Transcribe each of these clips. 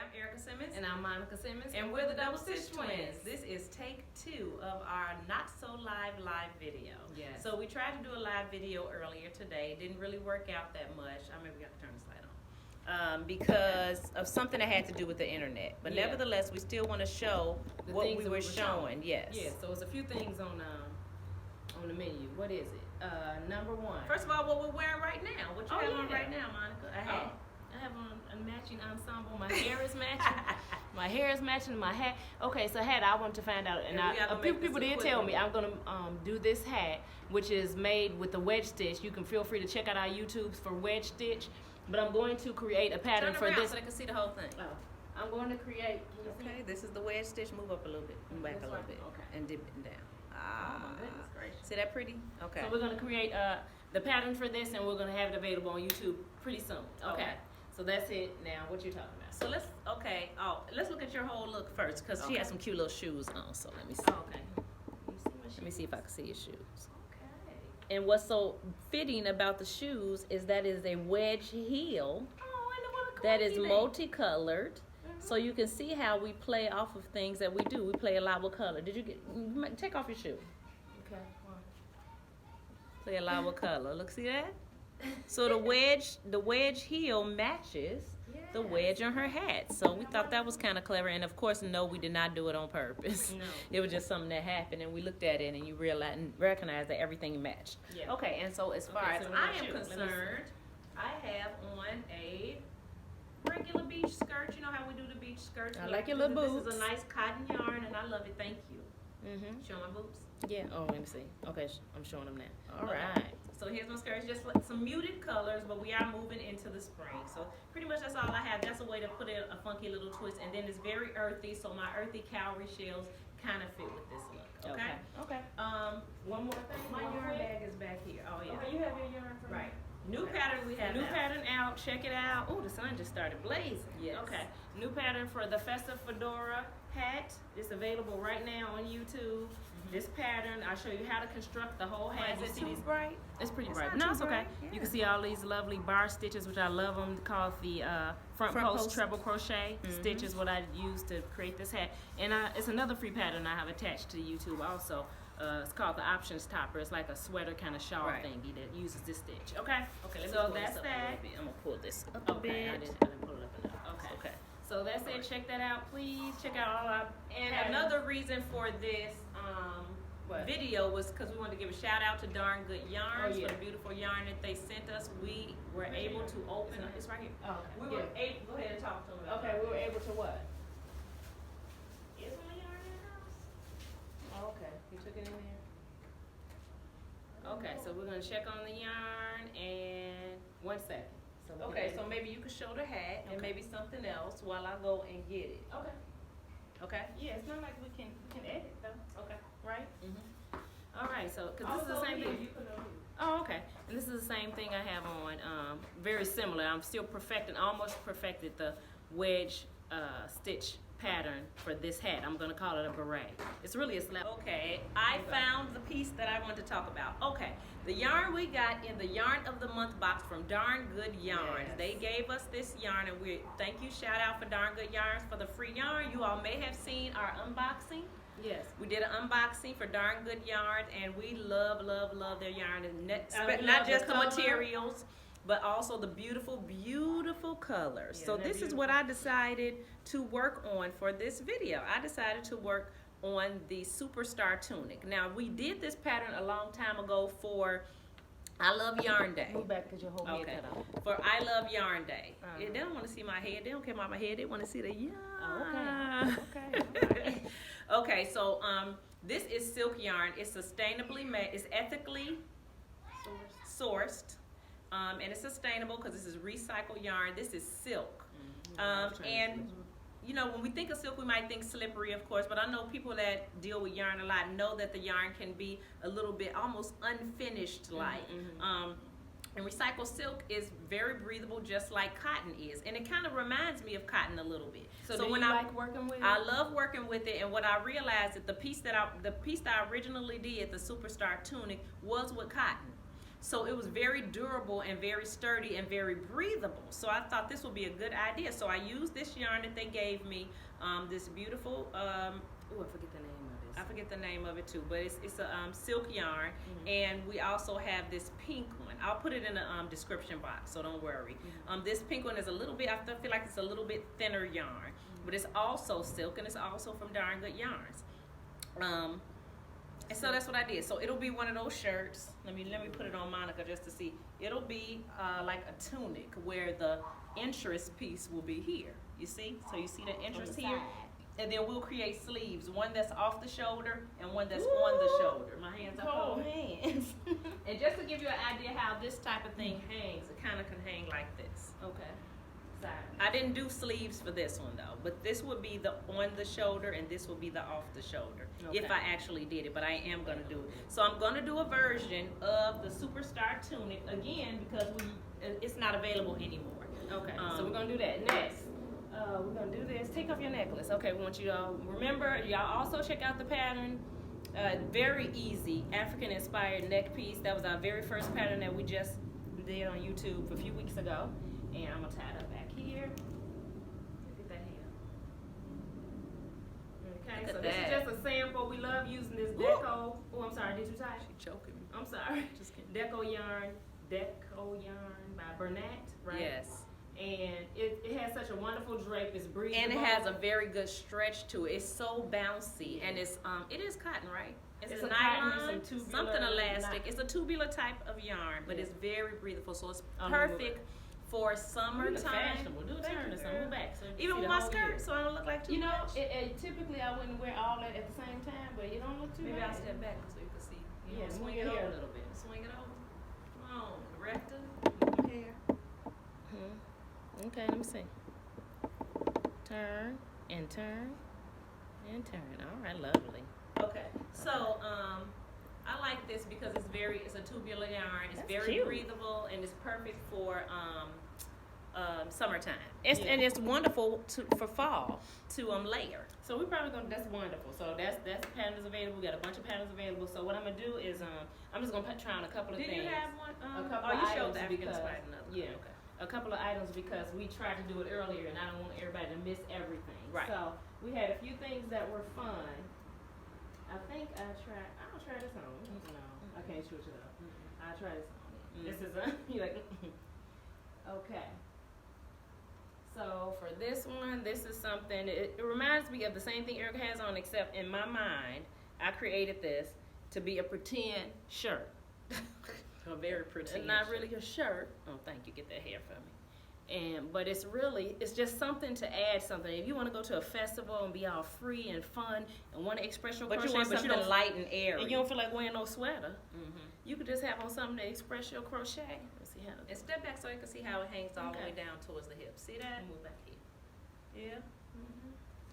I'm Erica Simmons. And I'm Monica Simmons. And we're the Double Stitch Twins. This is take 2 of our Not So live video. Yes. So we tried to do a live video earlier today. It didn't really work out that much. I mean, we got to turn this light on. Because of something that had to do with the internet. But nevertheless, we still want to show what we were showing. Yes. Yeah, so it's a few things on the menu. What is it? Number 1. First of all, what we're wearing right now. What you have on right now, Monica? A hat. I have on a matching ensemble. My hair is matching. My hair is matching my hat. Okay, so hat, I want to find out. And a few people did tell me I'm going to do this hat, which is made with the wedge stitch. You can feel free to check out our YouTubes for wedge stitch. But I'm going to create a pattern for this. So they can see the whole thing. Oh. I'm going to create. Okay, this is the wedge stitch. Move up a little bit. Move back a little bit. Okay. And dip it down. Oh my goodness gracious. See that pretty? Okay. So we're going to create the pattern for this, and we're going to have it available on YouTube pretty soon. Okay. So that's it. Now, what you talking about? So let's look at your whole look first, because she has some cute little shoes on. So let me see. Okay. Let me see if I can see your shoes. Okay. And what's so fitting about the shoes is that is a wedge heel that is multicolored. So you can see how we play off of things that we do. We play a lot with color. Did you take off your shoe? Okay. Play a lot with color. Look, see that? So the wedge heel matches the wedge on her hat. So we thought that was kind of clever. And of course, no, we did not do it on purpose. No. It was just something that happened, and we looked at it, and you realize and recognized that everything matched. Yeah. Okay, and so as far as I am concerned, I have on a regular beach skirt. You know how we do the beach skirt? I like your little boots. This is a nice cotton yarn, and I love it. Thank you. Show my boots. Yeah. Oh, let me see. Okay, I'm showing them now. All Okay. right. So here's my skirt. It's just like some muted colors, but we are moving into the spring. So pretty much that's all I have. That's a way to put it a funky little twist. And then it's very earthy, so my earthy cowrie shells kind of fit with this look. Okay? Okay. One more thing. My yarn bag is back here. Oh, yeah. Okay, you have your yarn for me? Right. New pattern we have New now. pattern out. Check it out. Oh, the sun just started blazing. Yes. Okay. New pattern for the Festive Fedora hat. It's available right now on YouTube. This pattern, I'll show you how to construct the whole hat. Is it too bright? It's pretty It's bright. not No, too it's okay. bright, yeah. You can see all these lovely bar stitches, which I love them, called the front post treble crochet stitches, what I used to create this hat. And it's another free pattern I have attached to YouTube also. It's called the options topper. It's like a sweater kind of shawl thingy that uses this stitch. Okay? Okay, let me so pull that's this up that. a little bit. I'm going to pull this up a Okay, bit. I didn't pull it up enough. Okay. So that's it. Check that out, please. Check out all our And patterns. another reason for this video was because we wanted to give a shout out to Darn Good Yarns for the beautiful yarn that they sent us. We were able to open up. It's right here. Oh, We were able. Go ahead and talk to them. About we were able to what? Is my yarn in the house? Oh, okay. You took it in there? Okay, so we're going to check on the yarn and 1 second. So Okay, so maybe you could show the hat and maybe something else while I go and get it. Okay. Okay? Yeah, it's not like we can edit though. Okay. Right? Mm-hmm. All right, so because this is the same thing. Oh, okay. And this is the same thing I have on. Very similar. I'm still almost perfected the wedge stitch pattern for this hat. I'm gonna call it a beret. It's really a slap. Okay, I found the piece that I wanted to talk about. Okay, the yarn we got in the Yarn of the Month box from Darn Good Yarns. Yes. They gave us this yarn, and we thank you. Shout out for Darn Good Yarns for the free yarn. You all may have seen our unboxing. Yes. We did an unboxing for Darn Good Yarns, and we love their yarn, and we not love just the the color. materials, but also the beautiful colors. Yeah, so they're this is what I decided to work on for this video. I decided to work on the Superstar tunic. Now, we did this pattern a long time ago for I Love Yarn Day. Move back because your whole head Okay. cut off. For I Love Yarn Day. Uh-huh. They don't want to see my head. They don't care about my head. They want to see the yarn. Oh, okay. Okay. Okay, so this is silk yarn. It's sustainably made. It's ethically sourced. And it's sustainable because this is recycled yarn. This is silk. And you know, when we think of silk, we might think slippery, of course, but I know people that deal with yarn a lot know that the yarn can be a little bit almost unfinished like. And recycled silk is very breathable, just like cotton is. And it kind of reminds me of cotton a little bit. So do you like working with it? I love working with it, and what I realized that the piece that I originally did, the Superstar tunic, was with cotton. So it was very durable and very sturdy and very breathable. So I thought this would be a good idea. So I used this yarn that they gave me, this beautiful, I forget the name of this. I forget the name of it too, but it's a silk yarn, and we also have this pink one. I'll put it in the description box, so don't worry. This pink one is a little bit, I feel like it's a little bit thinner yarn, but it's also silk, and it's also from Darn Good Yarns. And so that's what I did. So it'll be one of those shirts. Let me put it on Monica just to see. It'll be like a tunic where the interest piece will be here. You see? So you see the interest here? And then we'll create sleeves, one that's off the shoulder and one that's on the shoulder. My hands are cold. Hands. And just to give you an idea how this type of thing hangs, it kind of can hang like this. Okay. I didn't do sleeves for this one though, but this would be the on the shoulder and this will be the off the shoulder, if I actually did it, but I am going to do it. So I'm going to do a version of the Superstar tunic again because it's not available anymore. Okay, so we're going to do that next. We're going to do this. Take off your necklace. Okay, we want you to remember, y'all also check out the pattern. Very easy, African-inspired neck piece. That was our very first pattern that we just did on YouTube a few weeks ago. And I'm going to tie it up back here. Get that here. Okay, so this is just a sample. We love using this deco. Oh, I'm sorry, did you tie it? She choking me. I'm sorry. Just kidding. Deco yarn by Bernat, right? Yes. And it has such a wonderful drape. It's breathable. And it has a very good stretch to it. It's so bouncy, and it's it is cotton, right? It's a nylon, something elastic. It's a tubular type of yarn, but it's very breathable, so it's perfect for summertime. We'll do a turn or something. Move back. So even with my skirt, so I don't look like too much. Typically I wouldn't wear all that at the same time, but you don't look too bad. Maybe I'll step back so you can see. Yeah, swing it over a little bit. Swing it over. Come on, rector, hair. Okay, let me see. Turn and turn and turn. All right, lovely. Okay, so I like this because it's a tubular yarn. It's very cute. breathable and it's perfect for summertime. And it's wonderful for fall to layer. So we're probably gonna. That's wonderful. So that's the patterns available. We got a bunch of patterns available. So what I'm gonna do is I'm just gonna try on a couple of things. Do you have one? A couple you of showed items that because okay. A couple of items because we tried to do it earlier and I don't want everybody to miss everything. Right. So we had a few things that were fun. I think I'll try this on. No, I can't switch it up. I'll try this on. This is you like. Okay. So for this one, this is something. It reminds me of the same thing Erica has on, except in my mind, I created this to be a pretend shirt. A very pretty. It's not really a shirt. Oh, thank you. Get that hair for me. But it's just something to add something. If you want to go to a festival and be all free and fun and want to express your crochet, you want something light and airy, and you don't feel like wearing no sweater, you could just have on something to express your crochet. Let's see how. And step back so you can see how it hangs all the way down towards the hip. See that? Move back here. Yeah.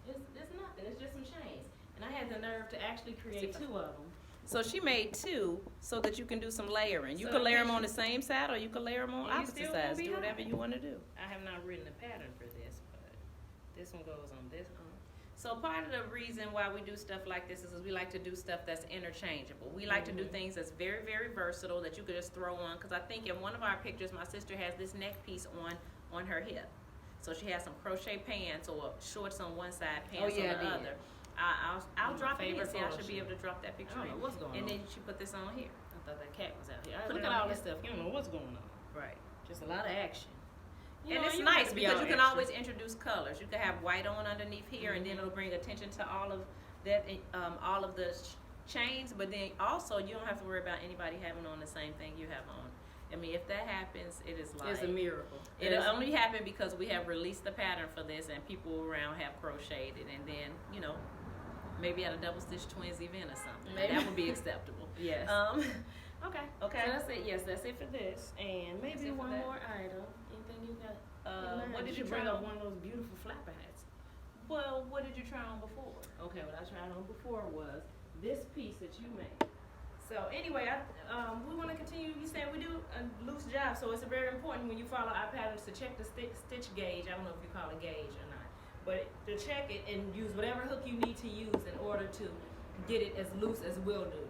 It's nothing. It's just some chains. And I had the nerve to actually create two of them. So she made two so that you can do some layering. You can layer them on the same side or you can layer them on opposite sides. Do whatever you want to do. I have not written a pattern for this, but this one goes on this one. So part of the reason why we do stuff like this is we like to do stuff that's interchangeable. We like to do things that's very, very versatile that you could just throw on. Because I think in one of our pictures, my sister has this neck piece on her hip. So she has some crochet pants or shorts on one side, pants on the other. I'll drop it in. See, I should be able to drop that picture in. What's going on? And then she put this on here. I thought that cat was out here. Look at all this stuff. You don't know what's going on. Right. Just a lot of action. And it's nice because you can always introduce colors. You can have white on underneath here, and then it'll bring attention to all of that, all of the chains. But then also, you don't have to worry about anybody having on the same thing you have on. I mean, if that happens, it is like it's a miracle. It'll only happen because we have released the pattern for this, and people around have crocheted it, and then maybe at a double Stitch Twins event or something. Maybe. That would be acceptable. Yes. Okay. So that's it. Yes, that's it for this, and maybe one more item. Anything you got? What did you bring try up? on? One of those beautiful flapper hats. Well, what did you try on before? Okay, what I tried on before was this piece that you made. So anyway, we want to continue. You said we do a loose job, so it's very important when you follow our patterns to check the stitch gauge. I don't know if you call it gauge or not, but to check it and use whatever hook you need to use in order to get it as loose as we'll do.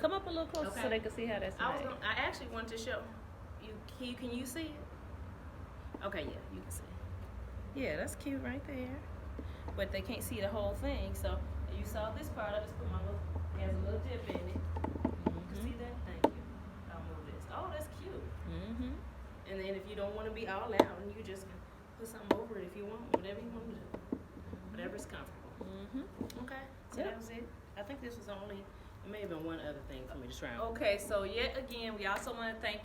Come up a little closer so they can see how that's made. I actually want to show you. Can you see it? Okay, yeah, you can see it. Yeah, that's cute right there. But they can't see the whole thing, so you saw this part. I just put my little, it has a little dip in it. You can see that? Thank you. I'll move this. Oh, that's cute. And then if you don't want to be all out, and you just put something over it if you want, whatever you want to do. Whatever's comfortable. Okay, so that was it. I think this was only, it may have been one other thing for me to try. Okay, so yet again, we also want to thank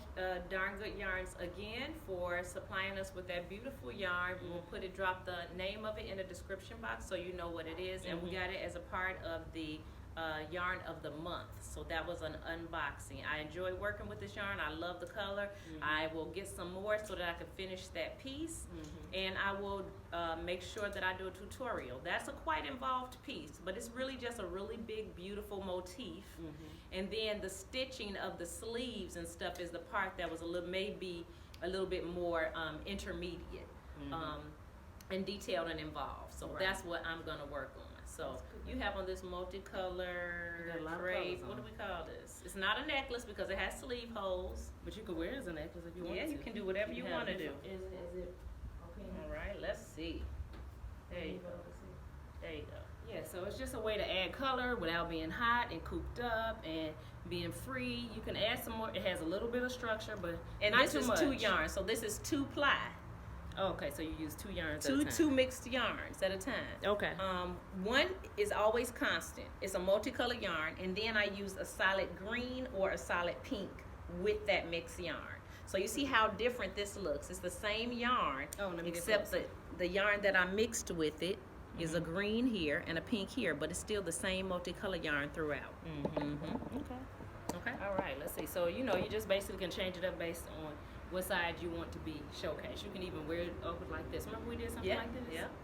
Darn Good Yarns again for supplying us with that beautiful yarn. We'll drop the name of it in the description box so you know what it is. And we got it as a part of the yarn of the month. So that was an unboxing. I enjoy working with this yarn. I love the color. I will get some more so that I can finish that piece. And I will make sure that I do a tutorial. That's a quite involved piece, but it's really just a really big, beautiful motif. And then the stitching of the sleeves and stuff is the part that was maybe a little bit more intermediate and detailed and involved. So that's what I'm gonna work on. So you have on this multicolored drape. What do we call this? It's not a necklace because it has sleeve holes. But you can wear it as a necklace if you want to. Yeah, you can do whatever you want to do. Is it okay? All right, let's see. There you go. There you go. Yeah, so it's just a way to add color without being hot and cooped up and being free. You can add some more. It has a little bit of structure, but not too much. This is 2 yarns, so this is 2 ply. Oh, okay, so you use 2 yarns at a time. 2 mixed yarns at a time. Okay. One is always constant. It's a multicolored yarn, and then I use a solid green or a solid pink with that mixed yarn. So you see how different this looks. It's the same yarn, except the yarn that I mixed with it is a green here and a pink here, but it's still the same multicolored yarn throughout. Okay. All right, let's see. So, you just basically can change it up based on what side you want to be showcased. You can even wear it over like this. Remember we did something like this?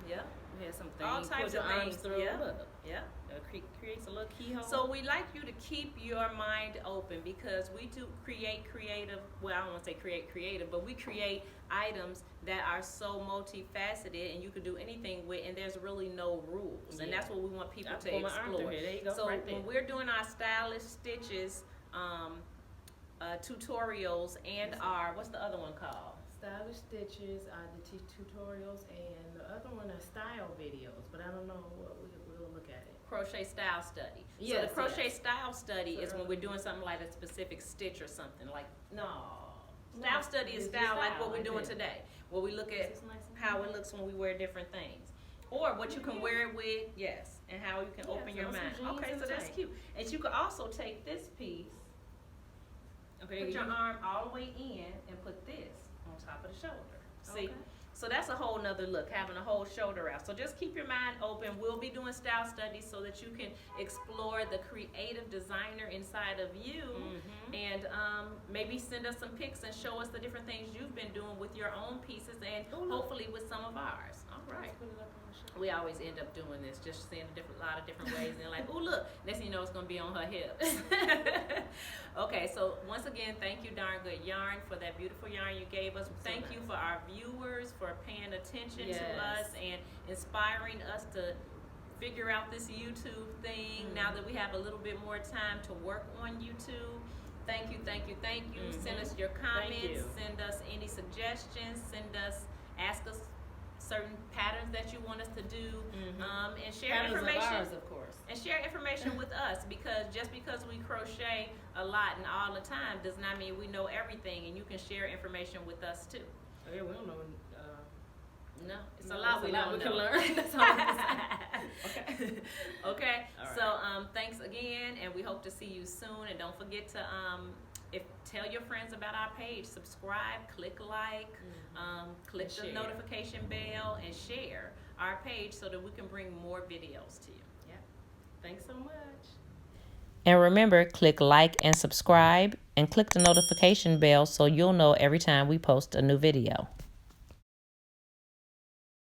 Yeah. We had some things. All types of things. Creates a little keyhole. So we like you to keep your mind open because we do create creative, well, I don't want to say creative, but we create items that are so multifaceted and you can do anything with, and there's really no rules. And that's what we want people to explore. There you go. So when we're doing our stylish stitches, tutorials and our, what's the other one called? Stylish stitches, the tutorials, and the other one are style videos, but I don't know what we'll look at it. Crochet style study. So the crochet style study is when we're doing something like a specific stitch or something like, style study is style like what we're doing today, where we look at how it looks when we wear different things. Or what you can wear it with, and how you can open your mind. Okay, so that's cute. And you could also take this piece, put your arm all the way in and put this on top of the shoulder. See? So that's a whole nother look, having a whole shoulder out. So just keep your mind open. We'll be doing style studies so that you can explore the creative designer inside of you and maybe send us some pics and show us the different things you've been doing with your own pieces and hopefully with some of ours. All right. We always end up doing this, just seeing a lot of different ways, and they're like, oh, look, next thing you know, it's going to be on her hips. Okay, so once again, thank you, Darn Good Yarn, for that beautiful yarn you gave us. Thank you for our viewers for paying attention to us and inspiring us to figure out this YouTube thing now that we have a little bit more time to work on YouTube. Thank you. Send us your comments, send us any suggestions, ask us certain patterns that you want us to do, and share patterns information, of course, and share information with us, because just because we crochet a lot and all the time does not mean we know everything, and you can share information with us too. Okay, we don't know. No, it's a lot we can learn. That's all okay. Okay. Right. So thanks again, and we hope to see you soon. And don't forget to tell your friends about our page, subscribe, click like, click the notification bell, and share our page so that we can bring more videos to you. Yeah. Thanks so much. And remember, click like and subscribe, and click the notification bell so you'll know every time we post a new video.